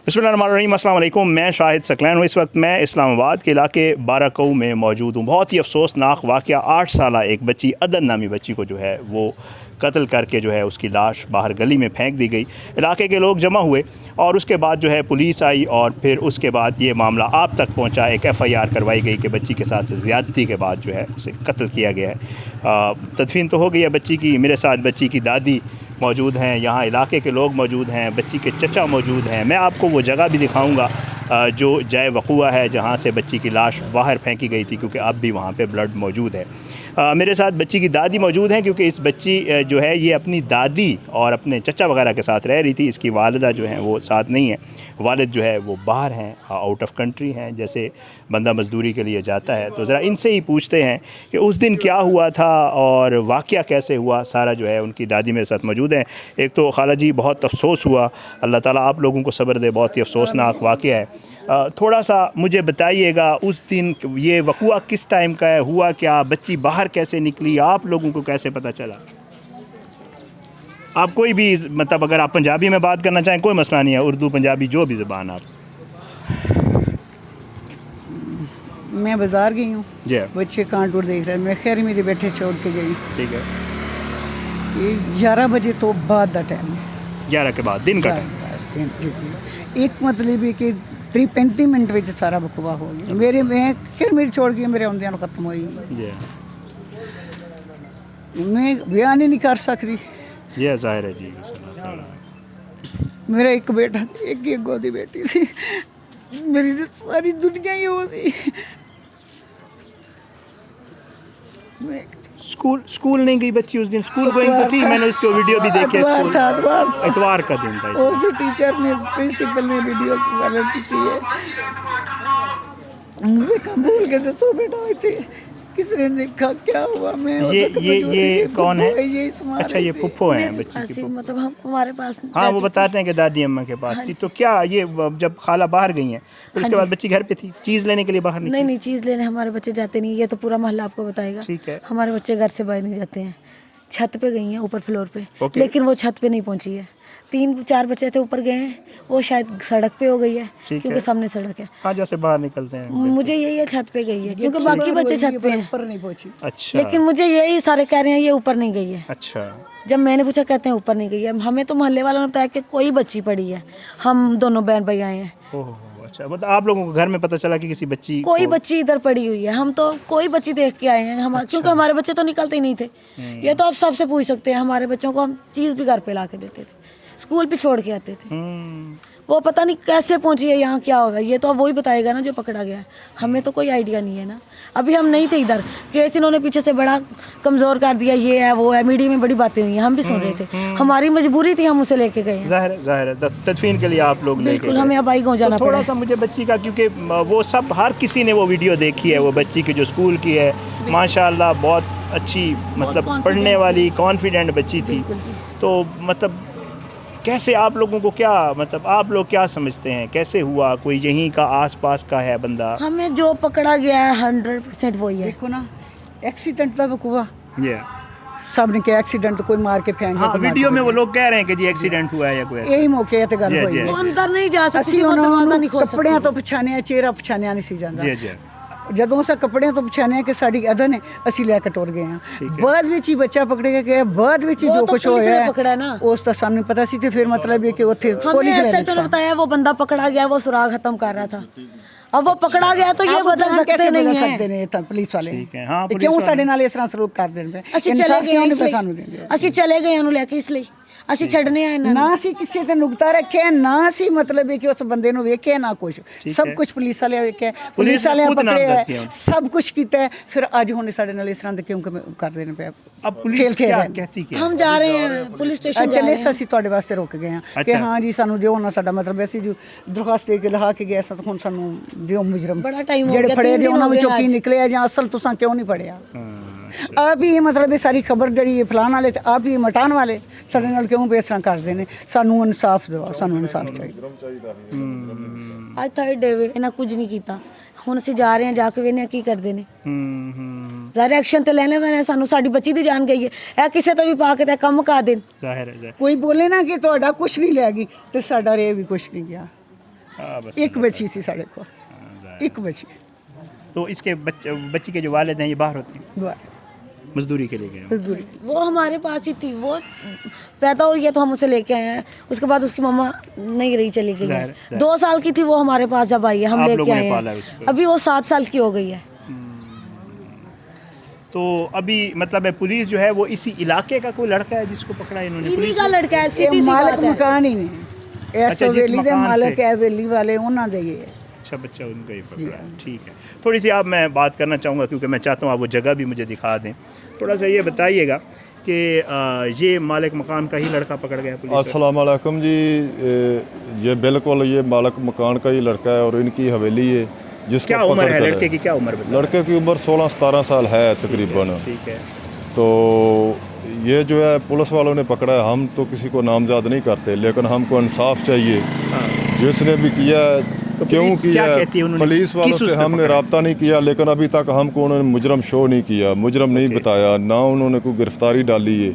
बिस्मिल्लाहिर्रहमानिर्रहीम, अस्सलाम वालेकुम। मैं शाहिद सकलैन हूँ। इस वक्त मैं इस्लामाबाद के इलाके बाराकऊ में मौजूद हूँ। बहुत ही अफसोसनाक वाक़या, 8 साला एक बच्ची, अदन नामी बच्ची को जो है वो कत्ल करके जो है उसकी लाश बाहर गली में फेंक दी गई। इलाके के लोग जमा हुए और उसके बाद जो है पुलिस आई और फिर उसके बाद ये मामला आप तक पहुँचा। एक FIR करवाई गई कि बच्ची के साथ ज़्यादती के बाद जो है उसे कत्ल किया गया है। तदफीन तो हो गई है बच्ची की। मेरे साथ बच्ची की दादी मौजूद हैं, यहाँ इलाके के लोग मौजूद हैं, बच्ची के चचा मौजूद हैं। मैं आपको वो जगह भी दिखाऊंगा जो जाए वक़ुआ है जहाँ से बच्ची की लाश बाहर फेंकी गई थी, क्योंकि अब भी वहाँ पे ब्लड मौजूद है। मेरे साथ बच्ची की दादी मौजूद हैं, क्योंकि इस बच्ची जो है ये अपनी दादी और अपने चचा वगैरह के साथ रह रही थी। इसकी वालिदा जो हैं वो साथ नहीं है, वालिद जो है वो बाहर हैं, आउट ऑफ कंट्री हैं। जैसे बंदा मज़दूरी के लिए जाता है, तो ज़रा इनसे ही पूछते हैं कि उस दिन क्या हुआ था और वाक़या कैसे हुआ। सारा जो है उनकी दादी मेरे साथ मौजूद हैं। एक तो खाला जी, बहुत अफसोस हुआ, अल्लाह ताला आप लोगों को सब्र दे, बहुत ही अफसोसनाक वाक़या है। थोड़ा सा मुझे बताइएगा उस दिन ये वक़ुआ किस टाइम का है, हुआ क्या, बच्ची बाहर कैसे निकली, आप लोगों को कैसे पता चला? आप कोई भी मतलब अगर आप पंजाबी में बात करना चाहें कोई मसला नहीं है, उर्दू पंजाबी जो भी ज़बान आप। मैं बाज़ार गई हूँ जी, बच्चे कांटूर देख रहे हैं, मैं खैर मेरे बैठे छोड़ के गई। ठीक है। ये 11 बजे तो बाद का टाइम है, 11 के बाद दिन का टाइम। एक मतलब है कि 35 मिनट में सारा बकवा हो गया। मेरे मैं फिर मेरी छोड़ गई, मेरे आउंदियां खत्म हो गई। जी, मैं बयान ही नहीं कर सकती। ये ज़ाहिर है जी। मेरा एक बेटा था, एक गोदी बेटी थी, मेरी तो सारी दुनिया ही वो थी। स्कूल नहीं गई बच्ची उस दिन? स्कूल गोइंग तो थी, मैंने उसको वीडियो भी देखे। इतवार का दिन था। उस दिन टीचर ने, प्रिंसिपल ने वीडियो वायरल की थी। भूल के दसो बेटा हुए थे, किसने देखा क्या हुआ? मैं ये कौन है? ये अच्छा, ये फुफ्फो हैं बच्ची की। मतलब हम हमारे पास। हाँ, वो बताते हैं कि दादी अम्मा के पास थी। तो क्या ये जब खाला बाहर गई हैं तो उसके बाद बच्ची घर पे थी, चीज़ लेने के लिए बाहर निकली? नहीं, चीज़ लेने हमारे बच्चे जाते नहीं, ये तो पूरा मोहल्ला आपको बताएगा। ठीक है। हमारे बच्चे घर से बाहर नहीं जाते हैं। छत पे गई हैं, ऊपर फ्लोर पे, ओके। लेकिन वो छत पे नहीं पहुंची है। 3-4 बच्चे थे ऊपर गए हैं, वो शायद सड़क पे हो गई है, क्योंकि सामने सड़क है। हाँ, जैसे बाहर निकलते हैं। मुझे यही है छत पे गई है, क्योंकि बाकी बच्चे छत पे हैं, ऊपर नहीं पहुंची। अच्छा, लेकिन मुझे यही सारे कह रहे हैं ये ऊपर नहीं गई है। अच्छा। जब मैंने पूछा, कहते हैं ऊपर नहीं गई है। हमें तो मोहल्ले वालों ने बताया कि कोई बच्ची पड़ी है, हम दोनों बहन भाई आए हैं। ओह, अच्छा, मतलब आप लोगों को घर में पता चला कि किसी बच्ची कोई बच्ची इधर पड़ी हुई है, हम तो कोई बच्ची देख के आए हैं। हम क्योंकि हमारे बच्चे तो निकलते ही नहीं थे। ये तो आप सबसे पूछ सकते हैं, हमारे बच्चों को हम चीज़ भी घर पे ला के देते थे, स्कूल भी छोड़ के आते थे। वो पता नहीं कैसे पहुंची है यहाँ, क्या होगा ये तो अब वही बताएगा ना जो पकड़ा गया है। हमें तो कोई आइडिया नहीं है ना, अभी हम नहीं थे इधर। केस इन्होंने पीछे से बड़ा कमज़ोर कर दिया, ये है वो है, मीडिया में बड़ी बातें हुई हैं, हम भी सुन रहे थे। हमारी मजबूरी थी, हम उसे लेके गए हैं। ज़ाहिर है तदफीन के लिए आप लोग लेके बिल्कुल, गए। हमें अब आई गाँव जाना थोड़ा पड़ा। सा मुझे बच्ची का, क्योंकि वो सब हर किसी ने वो वीडियो देखी है, वो बच्ची की जो स्कूल की है, माशाल्लाह बहुत अच्छी, मतलब पढ़ने वाली कॉन्फिडेंट बच्ची थी। तो मतलब कैसे आप लोगों को क्या, मतलब आप लोग क्या समझते हैं कैसे हुआ? कोई यहीं का आसपास का है बंदा? हमें जो पकड़ा गया है 100% वही है। देखो ना, एक्सीडेंट था बकवा, ये सब ने क्या एक्सीडेंट कोई मार के फेंक हाँ, वीडियो में वो लोग कह रहे हैं कि जी एक्सीडेंट हुआ है या कोई ऐसा। यही मौके ते गल होई है। वो अंदर नहीं जा सकती, ਅਸੀਂ वो ਉਹਨਾਂ दरवाजा ਨੂੰ नहीं खोल सकती। ਕੱਪੜਿਆਂ ਤੋਂ ਪਛਾਣਿਆ, ਚਿਹਰਾ ਪਛਾਣਿਆ ਨਹੀਂ ਸੀ ਜਾਂਦਾ। जी, जी। ਜਦੋਂ ਅਸੀਂ ਕੱਪੜਿਆਂ ਤੋਂ ਪਛਾਣਿਆ ਕਿ ਸਾਡੀ ਅਦਨ ਹੈ, ਅਸੀਂ ਲੈ ਕੇ ਟੁਰ ਗਏ ਹਾਂ। ਬਾਅਦ ਵਿੱਚ ਹੀ ਬੱਚਾ ਪਕੜਿਆ ਗਿਆ, ਬਾਅਦ ਵਿੱਚ ਹੀ वो ਜੋ तो ਕੁਝ पुलिस ने ਹੋਇਆ पकड़ा ना। ਉਸ ਦਾ ਸਾਨੂੰ ਪਤਾ ਸੀ, ਤੇ ਫਿਰ ਮਤਲਬ ਇਹ ਕਿ ਉੱਥੇ हमें ਪੁਲਿਸ ने SHO ने बताया वो बंदा पकड़ा गया, वो सुराग खत्म कर रहा था। अब वो पकड़ा गया तो ये बदल सकते नहीं है। ਸਕਦੇ ਨੇ ਤਾਂ ਪੁਲਿਸ ਵਾਲੇ। ठीक है, हाँ, ਇਹ ਕਿਉਂ ਸਾਡੇ ਨਾਲ ਇਸ ਤਰ੍ਹਾਂ ਸਲੂਕ ਕਰਦੇ ਨੇ? ਅਸੀਂ ਚਲੇ ਇਨਸਾਫ ਗਏ ਕਿਉਂ ਨਹੀਂ ਇਸ ਲਈ। ਸਾਨੂੰ ਦਿੰਦੇ? ਅਸੀਂ ਚਲੇ ਗਏ ਉਹਨੂੰ ਲੈ ਕੇ, ਇਸ ਲਈ ਅਸੀਂ ਛੱਡਨੇ ਆਏ ਇਹਨਾਂ ਨੂੰ। ਨਾ ਅਸੀਂ ਕਿਸੇ ਤੇ ਨੁਕਤਾ ਰੱਖਿਆ, ਨਾ ਅਸੀਂ ਮਤਲਬ ਹੈ ਕਿ ਉਸ ਬੰਦੇ ਨੂੰ ਵੇਖਿਆ, ਨਾ ਕੁਝ। ਸਭ ਕੁਝ ਪੁਲਿਸ ਵਾਲਿਆਂ ਵੇਖਿਆ, ਪੁਲਿਸ ਵਾਲਿਆਂ ਖੁਦ ਨਾਮ ਪਕੜਿਆ, ਦੱਸਦੇ ਹਨ। ਸਭ ਕੁਝ ਕੀਤਾ ਹੈ। ਫਿਰ ਅੱਜ ਹੁਣ ਸਾਡੇ ਨਾਲ ਇਸ ਤਰ੍ਹਾਂ ਦੇ ਕਿਉਂ ਕਰਦੇ ਨੇ ਪਿਆ? अब पुलिस क्या कहती क्या? हम जा रहे हैं पुलिस स्टेशन जा ਚਲੇ रहे हैं। ਅਸੀਂ ਤੁਹਾਡੇ ਵਾਸਤੇ ਰੁਕ ਗਏ ਹਾਂ ਕਿ ਅੱਛਾ। ਹਾਂ ਜੀ ਸਾਨੂੰ ਦਿਓ ਨਾ, ਸਾਡਾ ਮਤਲਬ ਅਸੀਂ ਜੋ ਦਰਖਾਸਤ ਦੇ ਕੇ ਲਿਖਾ ਕੇ ਗਏ ਸਾਂ, ਹੁਣ ਸਾਨੂੰ ਦਿਓ ਮੁਜਰਮ बड़ा टाइम हो ਜਿਹੜੇ गया, ਫੜੇ 3 ਜੇ दिन ਉਹਨਾਂ हो ਵਿੱਚੋਂ गए ਕੀ आज। ਨਿਕਲਿਆ ਜਾਂ ਅਸਲ ਤੁਸੀਂ ਕਿਉਂ ਨਹੀਂ ਫੜਿਆ? ਆਪ ਹੀ ਮਤਲਬ ਇਹ ਸਾਰੀ ਖਬਰ ਜਿਹੜੀ ਫਲਾਣ ਵਾਲੇ ਤੇ ਆਪ ਹੀ ਮਟਾਣ ਵਾਲੇ ਸਾਡੇ ਨਾਲ ਕਿਉਂ ਇਸ ਤਰ੍ਹਾਂ ਕਰਦੇ ਨੇ? ਸਾਨੂੰ ਇਨਸਾਫ ਦਿਓ, ਸਾਨੂੰ ਇਨਸਾਫ ਚਾਹੀਦਾ। ਅੱਜ 3rd ਡੇ ਵੇ, ਇਹਨਾਂ ਕੁਝ ਨਹੀਂ ਕੀਤਾ। ਹੁਣ ਅਸੀਂ ਜਾ ਰਹੇ ਹਾਂ, ਜਾ ਕੇ ਵੇਖਦੇ ਹਾਂ ਕੀ ਕਰਦੇ ਨੇ। ਜ਼ਾਹਿਰ ਐਕਸ਼ਨ ਤੇ ਲੈਣੇ ਪੈਣੇ ਸਾਨੂੰ, ਸਾਡੀ ਬੱਚੀ ਦੀ ਜਾਨ ਗਈ ਹੈ। ਇਹ ਕਿਸੇ ਤੋਂ ਵੀ ਪਾ ਕੇ ਤੇ ਕੰਮ ਮੁਕਾ ਦੇਣ। ਜ਼ਾਹਿਰ है। ਕੋਈ ਬੋਲੇ ਨਾ ਕਿ ਤੁਹਾਡਾ ਕੁਝ ਨਹੀਂ ਲੈ ਗਈ, ਤੇ ਸਾਡਾ ਰੇ ਵੀ ਕੁਝ ਨਹੀਂ ਗਿਆ। हाँ, बस एक बच्ची सी साढ़े को, एक बच्ची। तो इसके बच्ची के जो वालिद हैं ये बाहर होते हैं, दुआ मजदूरी के लिए गए हैं। मजदूरी। वो हमारे पास ही थी, वो पैदा हुई है तो हम उसे लेके आए हैं। उसके बाद उसकी मम्मा नहीं रही, चली गई है। जाहिर। 2 साल की थी वो हमारे पास जब आई है, हम आप लेके लोगों आए ने पाला है हैं। उसको? अभी वो 7 साल की हो गई है। तो अभी मतलब है पुलिस जो है वो इसी इलाके का कोई लड़का है जिसको पकड़ा है इन्होंने? इन्हीं पुलिस का लड़का है, ਇਹ सीधी सी ਮਾਲਕ बात है। ਮਕਾਨ ਹੀ ਨੇ, ਇਸ अच्छा, जिस ਹਵੇਲੀ ਦੇ मकान ਮਾਲਕ से। ਹੈ ਹਵੇਲੀ ਵਾਲੇ, ਉਹਨਾਂ ਦੇ ਹੀ ਹੈ। अच्छा, बच्चा उनका ही पकड़ा है, ठीक है। थोड़ी सी आप मैं बात करना चाहूँगा क्योंकि मैं चाहता हूँ आप वो जगह भी मुझे दिखा दें। थोड़ा सा ये बताइएगा कि ये मालिक मकान का ही लड़का पकड़ गया पुलिस? अस्सलाम वालेकुम जी, ये बिल्कुल ये मालिक मकान का ही लड़का है और इनकी हवेली है जिसको क्या उम्र है पकड़ कर लड़के की, क्या उम्र बता? लड़के की उम्र 16-17 साल है तकरीबन। ठीक है। तो ये जो है पुलिस वालों ने पकड़ा है। हम तो किसी को नामजद नहीं करते, लेकिन हमको इंसाफ चाहिए। जिसने भी किया तो क्यों पुलिस किया, क्या कहती है उन्होंने? पुलिस वालों किस उस से पे हमने पकड़ा? रब्ता नहीं किया, लेकिन अभी तक हमको उन्होंने मुजरम शो नहीं किया, मुजरम नहीं बताया, ना उन्होंने कोई गिरफ्तारी डाली है।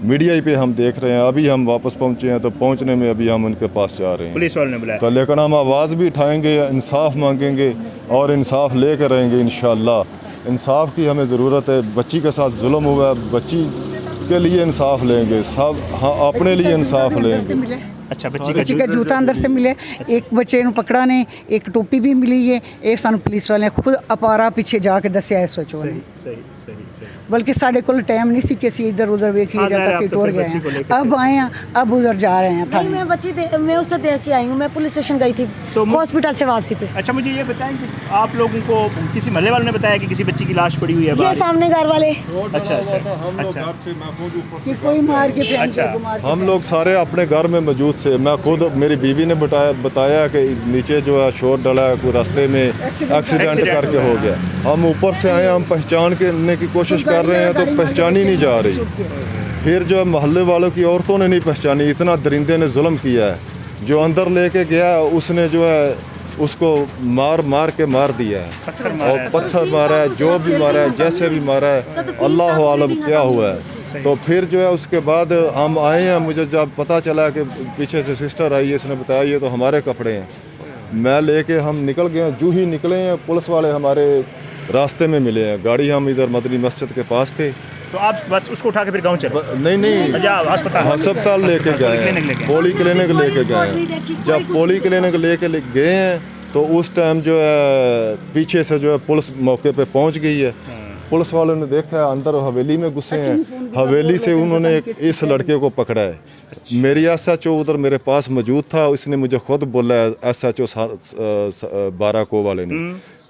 मीडिया ही पे हम देख रहे हैं। अभी हम वापस पहुँचे हैं, तो पहुँचने में अभी हम उनके पास जा रहे हैं। पुलिस वालों ने बुलाया? तो लेकिन हम आवाज़ भी उठाएंगे, इंसाफ मांगेंगे और इंसाफ लेकर रहेंगे इंशाअल्लाह। इंसाफ की हमें ज़रूरत है। बच्ची के साथ जुल्म हुआ है, बच्ची के लिए इंसाफ लेंगे, सब हाँ अपने लिए इंसाफ लेंगे। अच्छा, बच्ची बच्ची का जूता अंदर से मिले, एक बच्चे ਨੂੰ पकड़ा ने, एक टोपी भी मिली है। एक सानू पुलिस वाले खुद अपारा पीछे जाके दसिया है सोचो ने, सही सही सही। बल्कि साढ़े को टाइम नहीं सी कि ਅਸੀਂ इधर उधर वेखिए हाँ, जाता आप सी तो टोर फिर गए बच्ची को हैं। लेकर अब आए हैं, अब उधर जा रहे हैं नहीं, थाने। मैं उससे देख के आई हूँ। मैं पुलिस स्टेशन गई थी तो हॉस्पिटल से वापसी पे। अच्छा, मुझे ये बताएं कि आप लोगों को किसी महल्ले वालों ने बताया कि किसी बच्ची की लाश पड़ी हुई है ये बाहर? सामने घर वाले। अच्छा अच्छा हम लोग अच्छा। घर से मैं खुद ऊपर कि कोई मार के फेंक अच्छा। दिया, मार के हम लोग सारे अपने घर में मौजूद थे। मैं खुद, मेरी बीवी ने बताया कि नीचे जो है शोर डला है, कोई रास्ते में एक्सीडेंट करके हो गया। हम ऊपर से आए, हम पहचान करने की कोशिश कर रहे हैं तो पहचानी नहीं जा रही। फिर जो है मोहल्ले वालों की औरतों ने नहीं पहचानी। इतना दरिंदे ने जुल्म किया है। जो अंदर लेके गया उसने जो है उसको मार के मार दिया है और पत्थर मारा है, जो भी मारा है, जैसे भी मारा है, अल्लाह आलम क्या हुआ है। तो फिर जो है उसके बाद हम आए हैं। मुझे जब पता चला कि पीछे से सिस्टर आई है, इसने बताया ये तो हमारे कपड़े हैं, मैं लेके हम निकल गए। जूँ ही निकले हैं पुलिस वाले हमारे रास्ते में मिले हैं। गाड़ी हम इधर मदनी मस्जिद के पास थे। तो आप बस उसको उठा के फिर गाँव चले? नहीं अच्छा, अस्पताल अस्पताल लेके गए हैं, पोली क्लिनिक लेके गए हैं। जब पोली क्लिनिक लेके गए हैं तो उस टाइम जो है पीछे से जो है पुलिस मौके पे पहुंच गई है। पुलिस वालों ने देखा है अंदर हवेली में घुसे हैं, हवेली से उन्होंने इस लड़के को पकड़ा है। मेरी SHO उधर मेरे पास मौजूद था, उसने मुझे खुद बोला है SHO 12 को वाले ने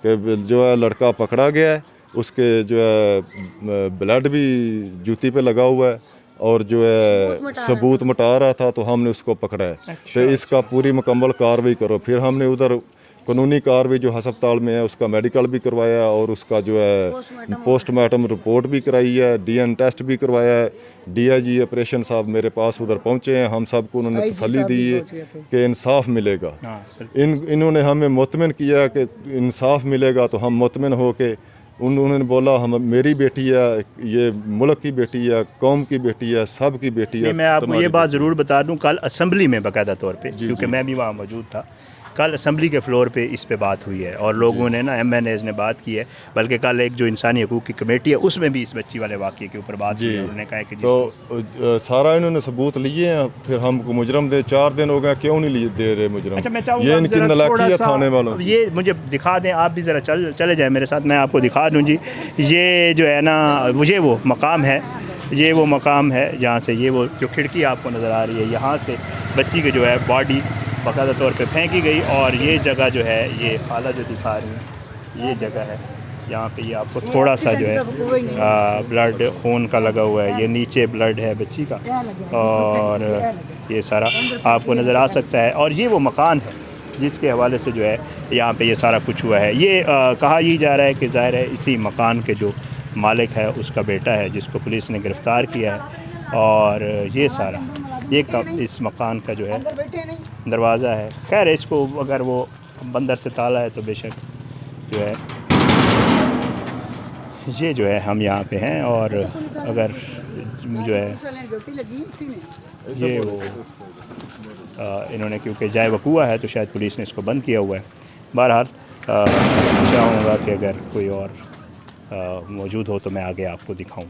कि जो है लड़का पकड़ा गया है, उसके जो है ब्लड भी जूती पे लगा हुआ है और जो है सबूत मटा रहा था, तो हमने उसको पकड़ा है। तो इसका पूरी मुकम्मल कार्रवाई करो। फिर हमने उधर कानूनी कार्रवाई जो अस्पताल में है उसका मेडिकल भी करवाया और उसका जो है पोस्टमार्टम रिपोर्ट भी कराई है, DNA टेस्ट भी करवाया है। DIG ऑपरेशन साहब मेरे पास उधर पहुंचे हैं। हम सबको उन्होंने तसल्ली दी है कि इंसाफ मिलेगा। इन्होंने हमें मुतमिन किया कि इंसाफ मिलेगा, तो हम मुतमिन हो के उन्होंने बोला हम मेरी बेटी है, ये मुल्क की बेटी है, कौम की बेटी है, सब की बेटी है। मैं आपको ये बात ज़रूर बता दूं, कल असम्बली में बाकायदा तौर पे, क्योंकि मैं भी वहाँ मौजूद था, कल असम्बली के फ्लोर पे इस पे बात हुई है और लोगों ने ना MNAs ने बात की है। बल्कि कल एक जो इंसानी हकूक़ की कमेटी है उसमें भी इस बच्ची वाले वाक़े के ऊपर बात हुई है। उन्होंने कहा कि तो सारा इन्होंने सबूत लिए हैं। फिर हमको मुजरम दे 4 दिन हो गए, क्यों नहीं दे रहे मुजरम? अच्छा, मैं चाहूँगा ये इनकी नलायकी है थाने वालों। ये मुझे दिखा दें, आप भी ज़रा चले जाएँ मेरे साथ, मैं आपको दिखा दूँ जी। ये जो है ना, मुझे वो मकाम है, ये वो मकाम है जहाँ से ये वो जो खिड़की आपको नज़र आ रही है, यहाँ से बच्ची की जो है बॉडी बाकायदा तौर पे फेंकी गई। और ये जगह जो है, ये खाला जो दिखा रही है, ये जगह है यहाँ पे, ये आपको थोड़ा सा जो है ब्लड खून का लगा हुआ है। ये नीचे ब्लड है बच्ची का और ये सारा आपको नज़र आ सकता है। और ये वो मकान है जिसके हवाले से जो है यहाँ पे ये सारा कुछ हुआ है। ये कहा ही जा रहा है कि ज़ाहिर है इसी मकान के जो मालिक है उसका बेटा है जिसको पुलिस ने गिरफ़्तार किया है। और ये सारा ये इस मकान का जो है दरवाज़ा है। खैर, इसको अगर वो बंदर से ताला है तो बेशक जो है ये जो है हम यहाँ पे हैं। और अगर जो है ये वो इन्होंने क्योंकि जाए वकूआ है तो शायद पुलिस ने इसको बंद किया हुआ है। बहरहाल चाहूँगा कि अगर कोई और मौजूद हो तो मैं आगे आपको दिखाऊँ।